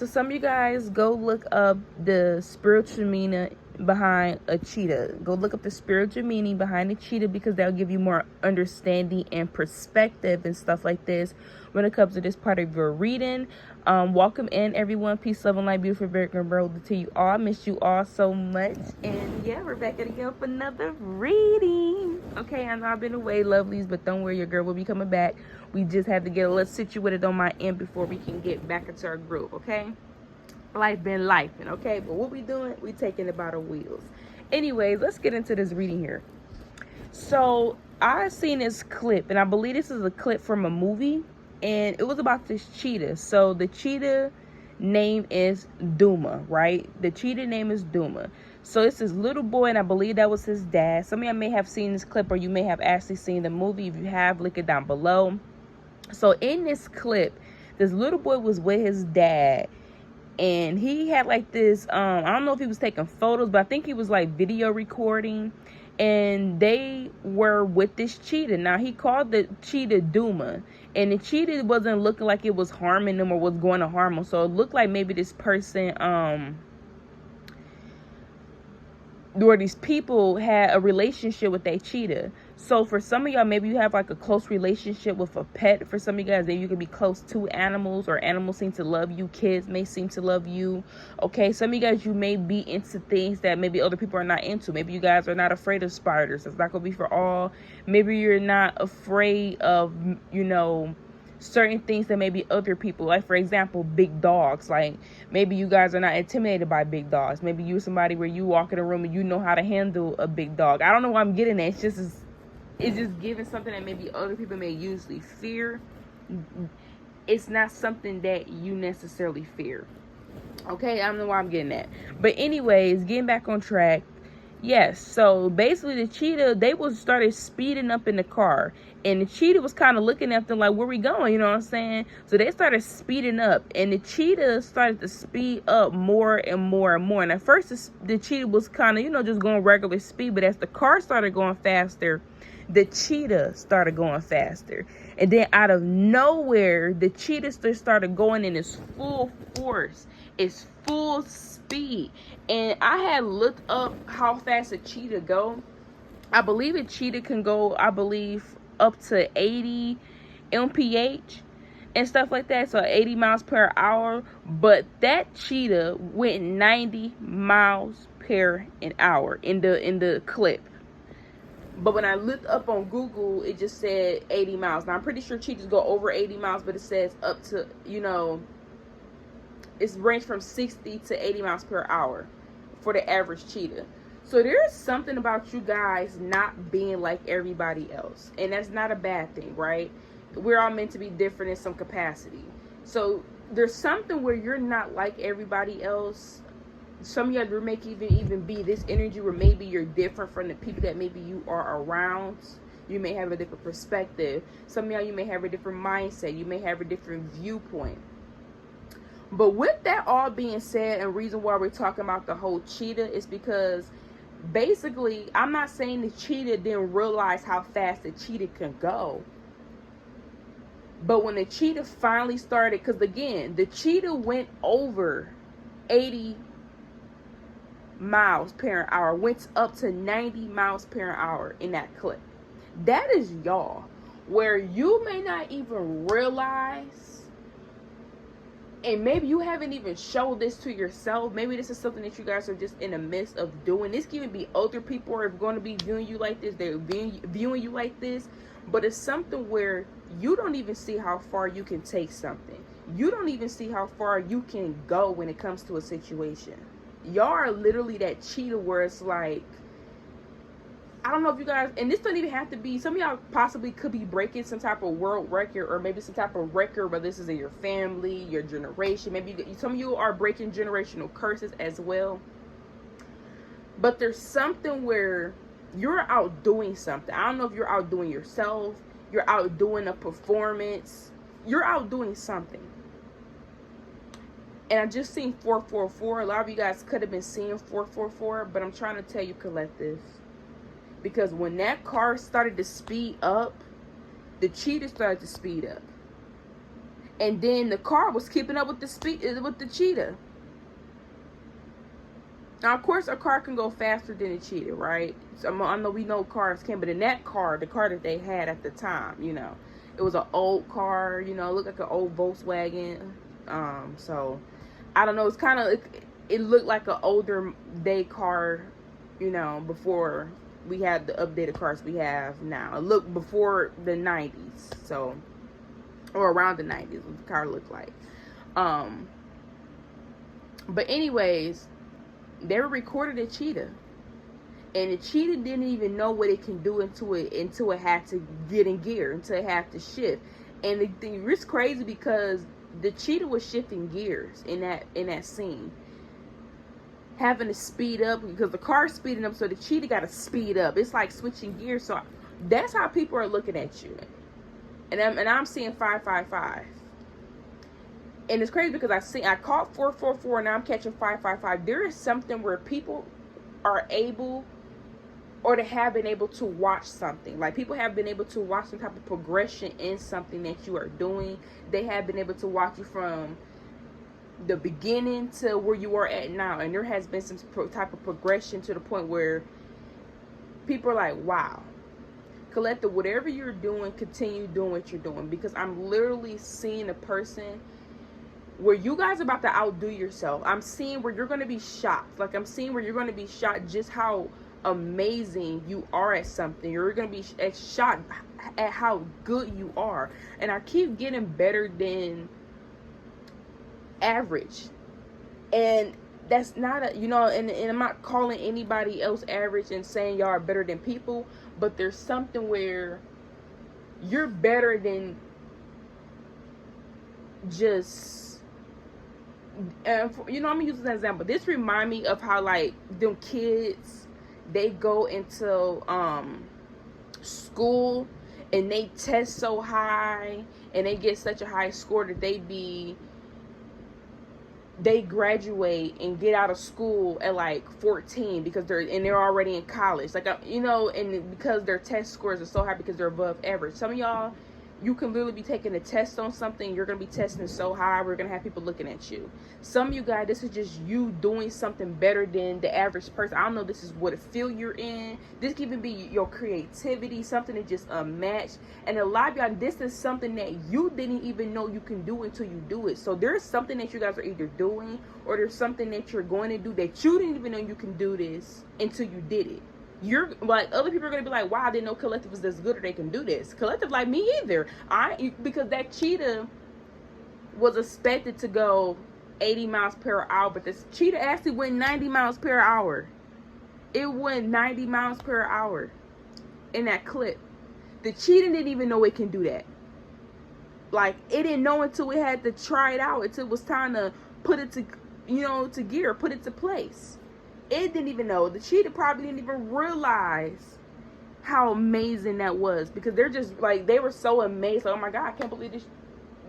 So some of you guys go look up the spiritual meaning behind a cheetah. Go look up the spiritual meaning behind a cheetah, because that'll give you more understanding and perspective and stuff like this when it comes to this part of your reading. Welcome in, everyone. Peace, love, and light, beautiful, very world to you all. I miss you all so much. And yeah, we're back again for another reading. Okay, I know I've been away, lovelies, but don't worry, your girl will be coming back. We just have to get a little situated on my end before we can get back into our groove, okay? Life been lifing, okay? But what we doing? We taking it by the wheels. Anyways, let's get into this reading here. So I seen this clip, and I believe this is a clip from a movie, and it was about this cheetah. So the cheetah name is Duma, right? The cheetah name is Duma. So it's this little boy, and I believe that was his dad. Some of y'all may have seen this clip, or you may have actually seen the movie. If you have, link it down below. So in this clip, this little boy was with his dad, and he had like this, I don't know if he was taking photos, but I think he was like video recording, and they were with this cheetah. Now, he called the cheetah Duma, and the cheetah wasn't looking like it was harming them or was going to harm them. So it looked like maybe this person, or these people had a relationship with that cheetah. So for some of y'all, maybe you have like a close relationship with a pet. For some of you guys, maybe you can be close to animals, or animals seem to love you. Kids may seem to love you. Okay, some of you guys, you may be into things that maybe other people are not into. Maybe you guys are not afraid of spiders. It's not gonna be for all. Maybe you're not afraid of, you know, certain things that maybe other people, like for example, big dogs. Like maybe you guys are not intimidated by big dogs. Maybe you're somebody where you walk in a room and you know how to handle a big dog. I don't know why I'm getting at. It's just giving something that maybe other people may usually fear. It's not something that you necessarily fear. Okay, I don't know why I'm getting at. But anyways, getting back on track. Yes, so basically the cheetah, they started speeding up in the car, and the cheetah was kind of looking at them like, where we going, you know what I'm saying? So they started speeding up, and the cheetah started to speed up more and more and more. And at first the cheetah was kind of, you know, just going regular speed, but as the car started going faster, the cheetah started going faster. And then out of nowhere, the cheetah started going in its full force, its full speed. And I had looked up how fast a cheetah go. I believe a cheetah can go, I believe, up to 80 mph and stuff like that. So 80 miles per hour. But that cheetah went 90 miles per hour in the clip. But when I looked up on Google, it just said 80 miles. Now, I'm pretty sure cheetahs go over 80 miles, but it says up to, you know, it's ranged from 60 to 80 miles per hour for the average cheetah. So there's something about you guys not being like everybody else. And that's not a bad thing, right? We're all meant to be different in some capacity. So there's something where you're not like everybody else. Some of y'all may even be this energy where maybe you're different from the people that maybe you are around. You may have a different perspective. Some of y'all, you may have a different mindset. You may have a different viewpoint. But with that all being said, and reason why we're talking about the whole cheetah is because basically, I'm not saying the cheetah didn't realize how fast the cheetah can go. But when the cheetah finally started, because again, the cheetah went over 80 miles per hour, went up to 90 miles per hour in that clip. That is y'all, where you may not even realize, and maybe you haven't even showed this to yourself. Maybe this is something that you guys are just in the midst of doing. This can even be other people are going to be viewing you like this. They're viewing you like this. But it's something where you don't even see how far you can take something. You don't even see how far you can go when it comes to a situation. Y'all are literally that cheetah where it's like, I don't know if you guys, and this doesn't even have to be, some of y'all possibly could be breaking some type of world record, or maybe some type of record, whether this is in your family, your generation. Maybe some of you are breaking generational curses as well. But there's something where you're out doing something. I don't know if you're out doing yourself, you're out doing a performance, you're out doing something. And I just seen 444. A lot of you guys could have been seeing 444, but I'm trying to tell you, collective, because when that car started to speed up, the cheetah started to speed up. And then the car was keeping up with the speed with the Cheetah. Now, of course, a car can go faster than a Cheetah, right? So I know we know cars can, but in that car, the car that they had at the time, you know, it was an old car, you know, it looked like an old Volkswagen. So I don't know. It's kind of, it looked like an older day car, you know, before we had the updated cars we have now. It looked before the 90s, so, or around the 90s, what the car looked like. But anyways, they recorded a Cheetah, and the Cheetah didn't even know what it can do until it had to get in gear, until it had to shift. And it's crazy because the Cheetah was shifting gears in that scene, having to speed up because the car's speeding up, so the Cheetah got to speed up. It's like switching gears. So that's how people are looking at you, and I'm seeing 555. And it's crazy because I caught 444, and now I'm catching 555. There is something where people are able, or they have been able to watch something. Like, people have been able to watch some type of progression in something that you are doing. They have been able to watch you from the beginning to where you are at now. And there has been some type of progression to the point where people are like, wow. Collective, whatever you're doing, continue doing what you're doing. Because I'm literally seeing a person where you guys are about to outdo yourself. I'm seeing where you're going to be shocked. Like, I'm seeing where you're going to be shocked just how amazing you are at something. You're going to be shocked at how good you are. And I keep getting better than average. And that's not a, you know, and I'm not calling anybody else average and saying y'all are better than people, but there's something where you're better than just, you know, I'm gonna use this as an example. This remind me of how, like, them kids, they go into school and they test so high and they get such a high score that they graduate and get out of school at like 14 because they're already in college, like, you know, and because their test scores are so high because they're above average. Some of y'all, you can literally be taking a test on something, you're going to be testing so high, we're going to have people looking at you. Some of you guys, this is just you doing something better than the average person. I don't know, this is what field you're in. This can even be your creativity, something that just unmatched. And a lot of y'all, this is something that you didn't even know you can do until you do it. So there's something that you guys are either doing, or there's something that you're going to do that you didn't even know you can do this until you did it. You're like, other people are gonna be like, wow, I didn't know Collective was this good, or they can do this. Collective, like, me either. Because that Cheetah was expected to go 80 miles per hour, but this Cheetah actually went 90 miles per hour. It went 90 miles per hour in that clip. The Cheetah didn't even know it can do that. Like, it didn't know until it had to try it out, until it was time to put it to, you know, to gear, put it to place. It didn't even know. The Cheetah probably didn't even realize how amazing that was, because they're just like, they were so amazed. Like, oh my God, I can't believe this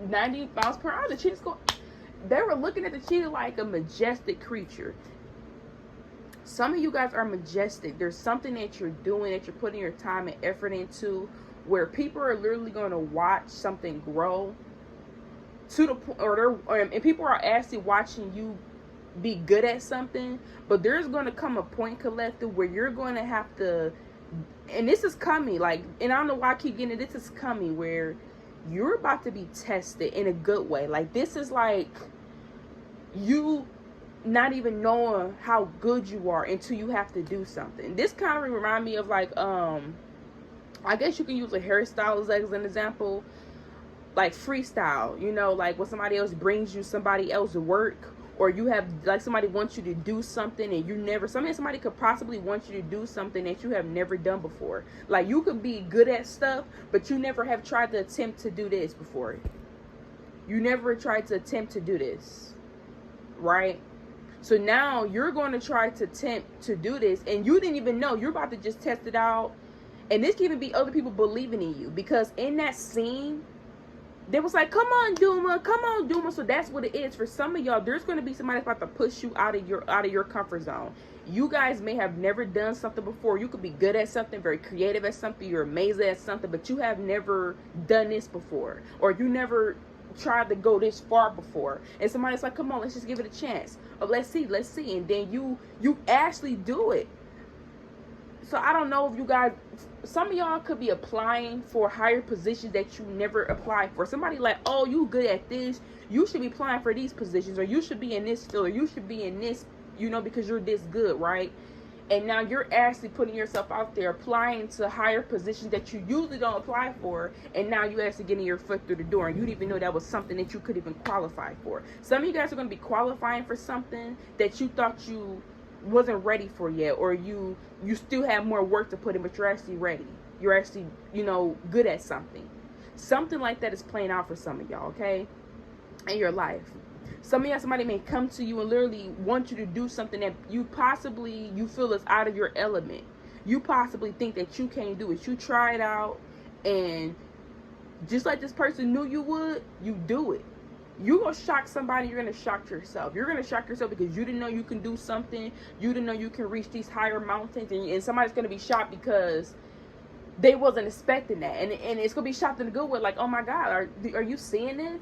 90 miles per hour. The Cheetah's going. They were looking at the Cheetah like a majestic creature. Some of you guys are majestic. There's something that you're doing, that you're putting your time and effort into, where people are literally going to watch something grow to the point, and people are actually watching you be good at something. But there's going to come a point, Collective, where you're going to have to, and this is coming, like, and I don't know why I keep getting it, this is coming, where you're about to be tested in a good way. Like, this is like you not even knowing how good you are until you have to do something. This kind of remind me of, like, I guess you can use a hairstyle as an example, like freestyle, you know, like when somebody else brings you somebody else's work, or you have, like, somebody wants you to do something and you never, somebody could possibly want you to do something that you have never done before. Like, you could be good at stuff, but you never have tried to attempt to do this before. You never tried to attempt to do this, right? So now you're going to try to attempt to do this, and you didn't even know. You're about to just test it out. And this can even be other people believing in you, because in that scene, they was like, come on, Duma, come on, Duma. So that's what it is. For some of y'all, there's going to be somebody that's about to push you out of your comfort zone. You guys may have never done something before. You could be good at something, very creative at something, you're amazing at something, but you have never done this before, or you never tried to go this far before. And somebody's like, come on, let's just give it a chance. Or let's see. And then you actually do it. So I don't know if you guys, some of y'all could be applying for higher positions that you never applied for. Somebody like, oh, you good at this, you should be applying for these positions, or you should be in this field, or you should be in this, you know, because you're this good, right? And now you're actually putting yourself out there, applying to higher positions that you usually don't apply for, and now you actually getting your foot through the door, and you didn't even know that was something that you could even qualify for. Some of you guys are going to be qualifying for something that you thought you wasn't ready for yet, or you still have more work to put in, but you're actually ready. You're actually, you know, good at something. Something like that is playing out for some of y'all, okay, in your life. Some of y'all, somebody may come to you and literally want you to do something that you feel is out of your element. You possibly think that you can't do it. You try it out, and just like this person knew you would, you do it. You're going to shock somebody, you're going to shock yourself. You're going to shock yourself because you didn't know you can do something. You didn't know you can reach these higher mountains. And somebody's going to be shocked because they wasn't expecting that. And it's going to be shocked in a good way, like, oh my God, are you seeing this?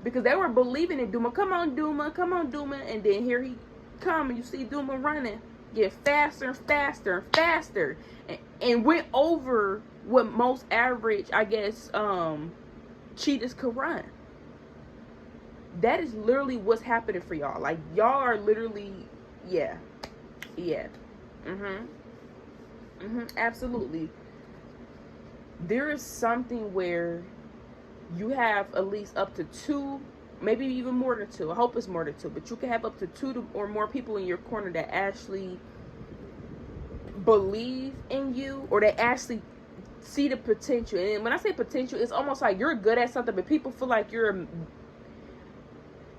Because they were believing in Duma. Come on, Duma. Come on, Duma. And then here he come, and you see Duma running. Get faster and faster and faster. And went over what most average, I guess, cheetahs could run. That is literally what's happening for y'all. Like, y'all are literally, yeah. Absolutely. There is something where you have at least up to 2, maybe even more than 2. I hope it's more than 2, but you can have up to 2 or more people in your corner that actually believe in you, or they actually see the potential. And when I say potential, it's almost like you're good at something, but people feel like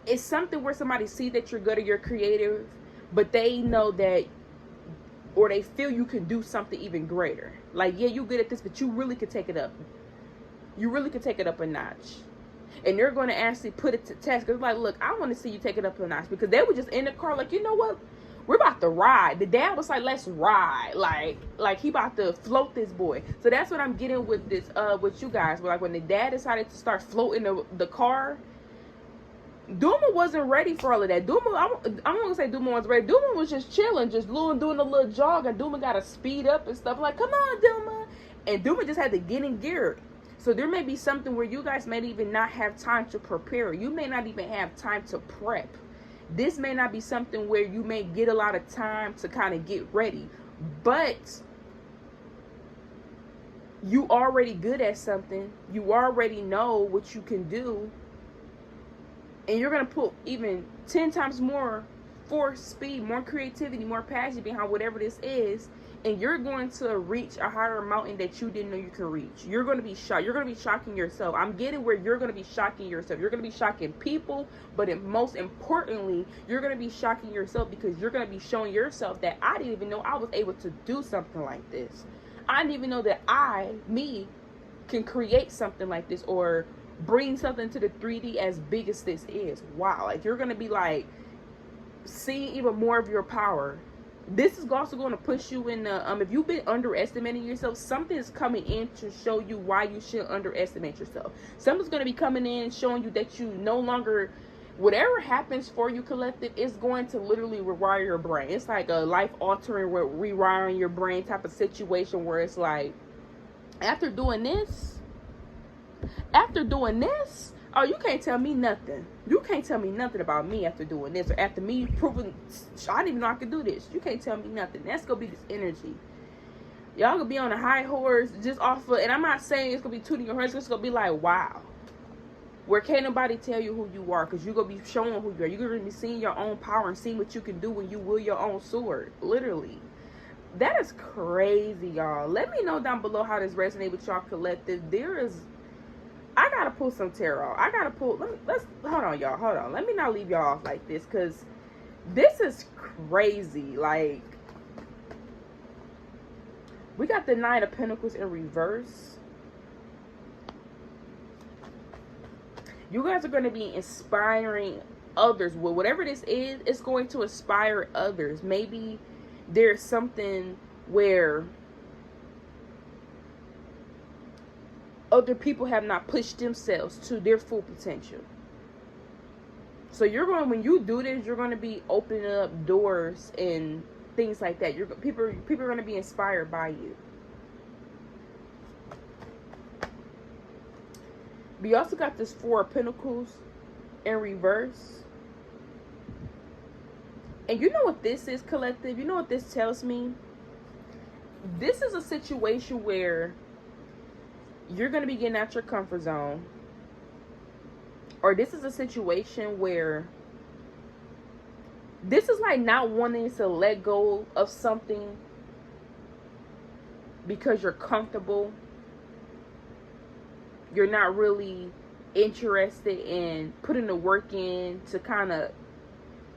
it's something where somebody see that you're good or you're creative, but they know that, or they feel you can do something even greater. Like, yeah, you're good at this, but you really could take it up. You really could take it up a notch. And they're going to actually put it to test. Because, like, look, I want to see you take it up a notch. Because they were just in the car like, you know what? We're about to ride. The dad was like, let's ride. Like he about to float this boy. So that's what I'm getting with this, with you guys. Like, when the dad decided to start floating the car, Duma wasn't ready for all of that. Duma, I'm not gonna say Duma wasn't ready. Duma was just chilling, just doing a little jog, and Duma got to speed up and stuff. Like, come on, Duma. And Duma just had to get in gear. So there may be something where you guys may even not have time to prepare. You may not even have time to prep. This may not be something where you may get a lot of time to kind of get ready. But you already good at something. You already know what you can do. And you're going to put even 10 times more force, speed, more creativity, more passion behind whatever this is. And you're going to reach a higher mountain that you didn't know you could reach. You're going to be shocked. You're going to be shocking yourself. I'm getting where you're going to be shocking yourself. You're going to be shocking people. But most importantly, you're going to be shocking yourself because you're going to be showing yourself that I didn't even know I was able to do something like this. I didn't even know that me, can create something like this or bring something to the 3D as big as this is. Wow. Like, you're going to be like seeing even more of your power. This is also going to push you in the, if you've been underestimating yourself, something is coming in to show you why you shouldn't underestimate yourself. Something's going to be coming in showing you that you no longer, whatever happens for you, collective, is going to literally rewire your brain. It's like a life-altering, rewiring your brain type of situation where it's like, after doing this, oh, you can't tell me nothing. You can't tell me nothing about me after doing this, or after me proving I didn't even know I could do this. You can't tell me nothing. That's gonna be this energy. Y'all gonna be on a high horse just off of, and I'm not saying it's gonna be tooting your horn. It's just gonna be like, wow. Where can't nobody tell you who you are, because you're gonna be showing who you are. You're gonna be seeing your own power and seeing what you can do when you wield your own sword. Literally. That is crazy, y'all. Let me know down below how this resonates with y'all, collective. I gotta pull some tarot. Hold on, y'all. Hold on. Let me not leave y'all off like this, because this is crazy. Like, we got the 9 of Pentacles in reverse. You guys are going to be inspiring others. Well, whatever this is, it's going to inspire others. Maybe there's something where other people have not pushed themselves to their full potential. So you're going, when you do this, you're going to be opening up doors and things like that. People are going to be inspired by you. But you also got this Four of Pentacles in reverse. And you know what this is, collective? You know what this tells me? This is a situation where you're going to be getting out your comfort zone. Or this is a situation where this is like not wanting to let go of something because you're comfortable. You're not really interested in putting the work in to kind of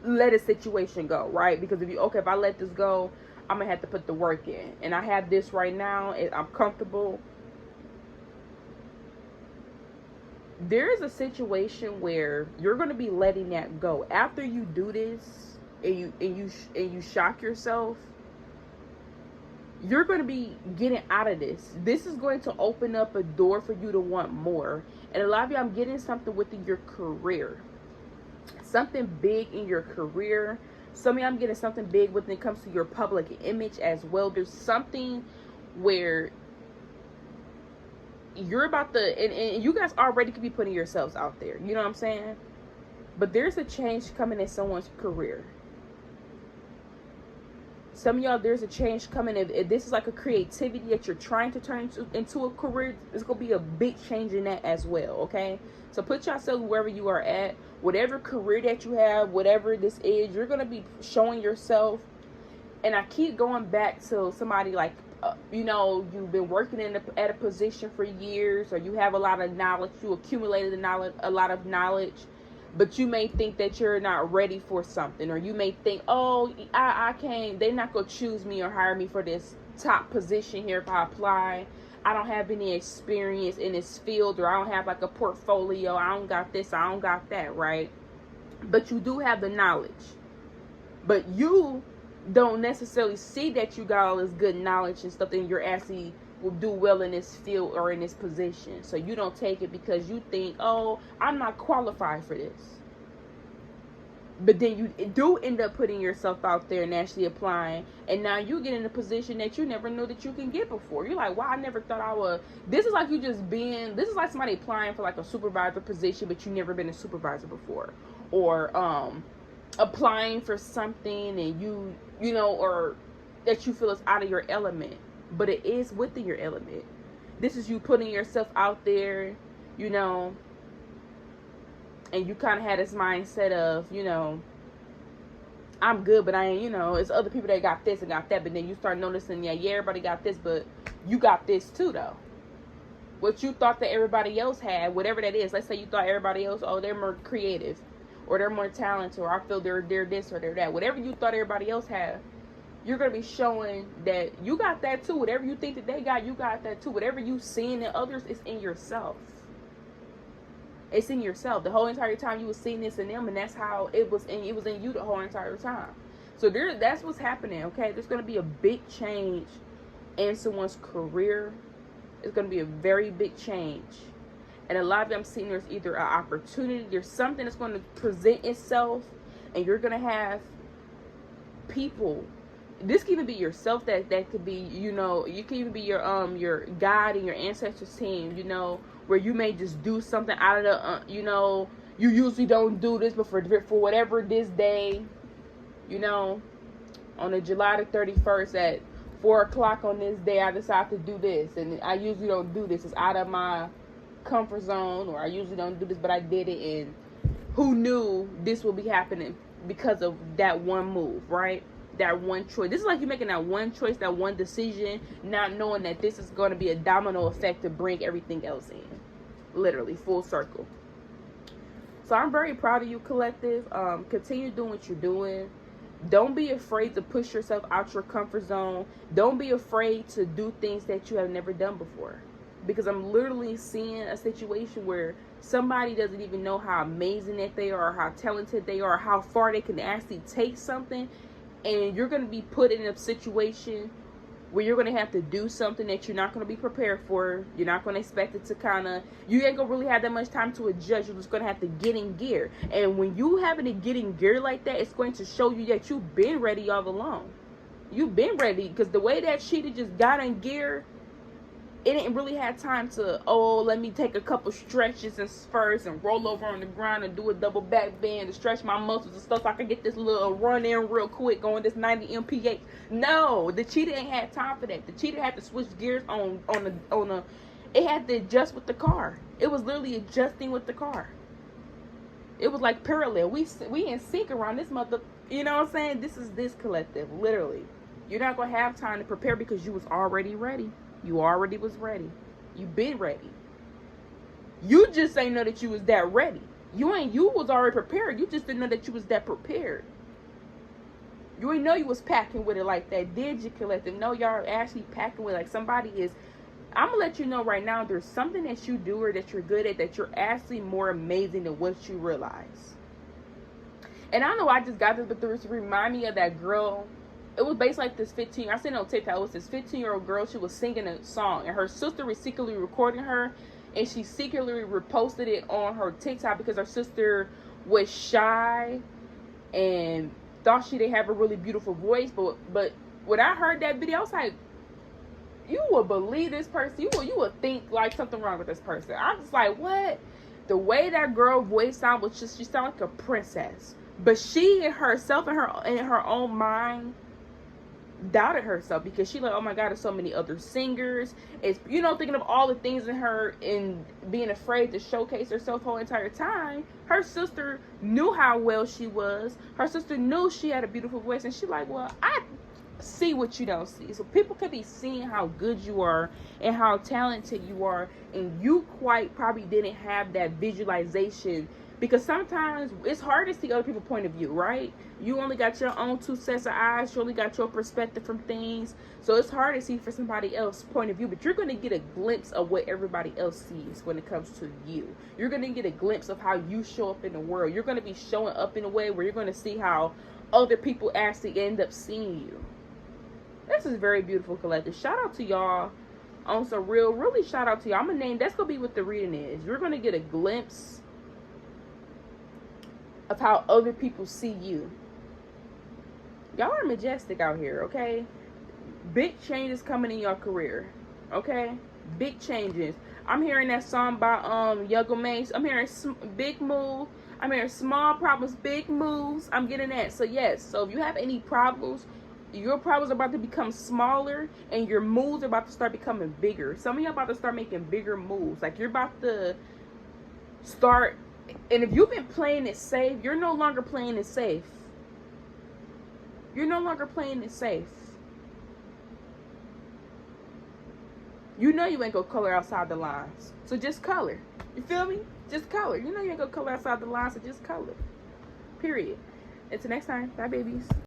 let a situation go, right? Because if I let this go, I'm gonna have to put the work in, and I have this right now, and I'm comfortable. There is a situation where you're gonna be letting that go after you do this, and you shock yourself. You're going to be getting out of this. This is going to open up a door for you to want more. And a lot of you, I'm getting something within your career. Something big in your career. Some of you, I'm getting something big when it comes to your public image as well. There's something where you're about to, and you guys already could be putting yourselves out there. You know what I'm saying? But there's a change coming in someone's career. Some of y'all, there's a change coming. If this is like a creativity that you're trying to turn into a career, there's going to be a big change in that as well, okay? So put yourself wherever you are at. Whatever career that you have, whatever this is, you're going to be showing yourself. And I keep going back to somebody like, you know, you've been working at a position for years, or you have a lot of knowledge. You accumulated a lot of knowledge. But you may think that you're not ready for something, or you may think, oh, I can't, they're not going to choose me or hire me for this top position here if I apply. I don't have any experience in this field, or I don't have like a portfolio. I don't got this, I don't got that, right? But you do have the knowledge. But you don't necessarily see that you got all this good knowledge and stuff, and you're actually will do well in this field or in this position. So you don't take it because you think, oh, I'm not qualified for this. But then you do end up putting yourself out there and actually applying, and now you get in a position that you never knew that you can get before. You're like, wow, I never thought I would. This is like this is like somebody applying for like a supervisor position, but you never been a supervisor before. Or applying for something and you know, or that you feel is out of your element. But it is within your element. This is you putting yourself out there, you know, and you kind of had this mindset of, you know, I'm good, but I ain't, you know, it's other people that got this and got that. But then you start noticing, yeah, everybody got this, but you got this too, though. What you thought that everybody else had, whatever that is. Let's say you thought everybody else, oh, they're more creative, or they're more talented, or I feel they're this or they're that. Whatever you thought everybody else had, you're going to be showing that you got that too. Whatever you think that they got, you got that too. Whatever you seeing in others, it's in yourself. It's in yourself. The whole entire time you was seeing this in them, and that's how it was in you the whole entire time. So that's what's happening, okay? There's going to be a big change in someone's career. It's going to be a very big change. And a lot of them seeing there's either an opportunity, there's something that's going to present itself, and you're going to have people. This can even be yourself, that could be, you know, you can even be your God and your ancestors team, you know, where you may just do something out of the, you know, you usually don't do this, but for whatever this day, you know, on the July the 31st at 4 o'clock on this day, I decide to do this, and I usually don't do this. It's out of my comfort zone, or I usually don't do this, but I did it, and who knew this will be happening because of that one move, right? That one choice. This is like you making that one choice, that one decision, not knowing that this is going to be a domino effect to bring everything else in. Literally, full circle. So I'm very proud of you, collective. Continue doing what you're doing. Don't be afraid to push yourself out your comfort zone. Don't be afraid to do things that you have never done before. Because I'm literally seeing a situation where somebody doesn't even know how amazing that they are, or how talented they are, or how far they can actually take something. And you're going to be put in a situation where you're going to have to do something that you're not going to be prepared for. You're not going to expect it to kind of, you ain't going to really have that much time to adjust. You're just going to have to get in gear. And when you having to get in gear like that, it's going to show you that you've been ready all along. You've been ready, because the way that Cheetah just got in gear, it didn't really have time to, oh, let me take a couple stretches and first and roll over on the ground and do a double back bend to stretch my muscles and stuff so I can get this little run in real quick going this 90 mph. No, the Cheetah ain't had time for that. The Cheetah had to switch gears on it had to adjust with the car. It was literally adjusting with the car. It was like parallel. We in sync around this mother. You know what I'm saying? This is this collective, literally. You're not gonna have time to prepare because you was already ready. You already was ready. You been ready. You just ain't know that you was that ready. You was already prepared. You just didn't know that you was that prepared. You ain't know you was packing with it like that, did you, collective? No, y'all are actually packing with it like somebody is. I'm gonna let you know right now, there's something that you do or that you're good at that you're actually more amazing than what you realize. And I know I just got this, but this remind me of that girl. It was based like this 15, I seen it on TikTok, it was this 15-year-old girl, she was singing a song, and her sister was secretly recording her, and she secretly reposted it on her TikTok because her sister was shy and thought she didn't have a really beautiful voice. But when I heard that video, I was like, you would believe this person, you would think like something wrong with this person. I'm just like, what? The way that girl voice sound was just, she sounded like a princess. But she and herself in her own mind doubted herself, because she like, oh my god, there's so many other singers. It's, you know, thinking of all the things in her and being afraid to showcase herself whole entire time. Her sister knew how well she was. Her sister knew she had a beautiful voice, and she like, well, I see what you don't see. So people could be seeing how good you are and how talented you are, and you quite probably didn't have that visualization. Because sometimes it's hard to see other people's point of view, right? You only got your own two sets of eyes. You only got your perspective from things. So it's hard to see for somebody else's point of view. But you're going to get a glimpse of what everybody else sees when it comes to you. You're going to get a glimpse of how you show up in the world. You're going to be showing up in a way where you're going to see how other people actually end up seeing you. This is very beautiful, collective. Shout out to y'all on some real, really shout out to y'all. I'm going to name, that's going to be what the reading is. You're going to get a glimpse of how other people see you. Y'all are majestic out here, okay? Big changes coming in your career, okay? Big changes. I'm hearing that song by Yoga Mace. I'm hearing big move. I'm hearing small problems, big moves. I'm getting that. So yes, so if you have any problems, your problems are about to become smaller and your moves are about to start becoming bigger. Some of y'all about to start making bigger moves. Like you're about to start. And if you've been playing it safe, you're no longer playing it safe. You're no longer playing it safe. You know you ain't gonna color outside the lines. So just color. You feel me? Just color. You know you ain't gonna color outside the lines, so just color. Period. Until next time. Bye, babies.